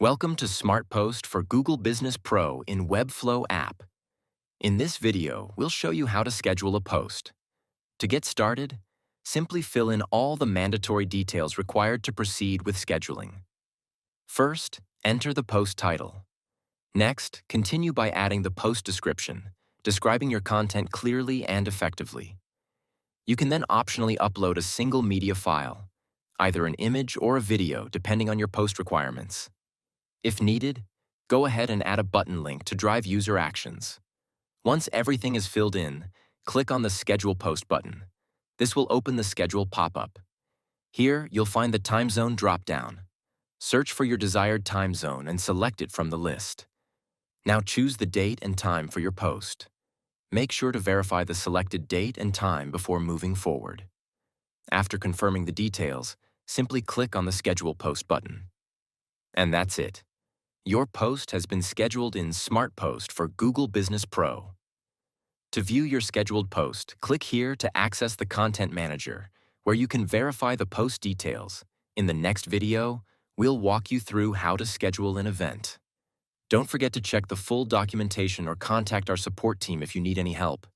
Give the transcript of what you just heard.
Welcome to SmartPost for Google Business Pro in Webflow app. In this video, we'll show you how to schedule a post. To get started, simply fill in all the mandatory details required to proceed with scheduling. First, enter the post title. Next, continue by adding the post description, describing your content clearly and effectively. You can then optionally upload a single media file, either an image or a video depending on your post requirements. If needed, go ahead and add a button link to drive user actions. Once everything is filled in, click on the Schedule Post button. This will open the schedule pop-up. Here, you'll find the time zone drop-down. Search for your desired time zone and select it from the list. Now choose the date and time for your post. Make sure to verify the selected date and time before moving forward. After confirming the details, simply click on the Schedule Post button. And that's it. Your post has been scheduled in SmartPost for Google Business Pro. To view your scheduled post, click here to access the Content Manager, where you can verify the post details. In the next video, we'll walk you through how to schedule an event. Don't forget to check the full documentation or contact our support team if you need any help.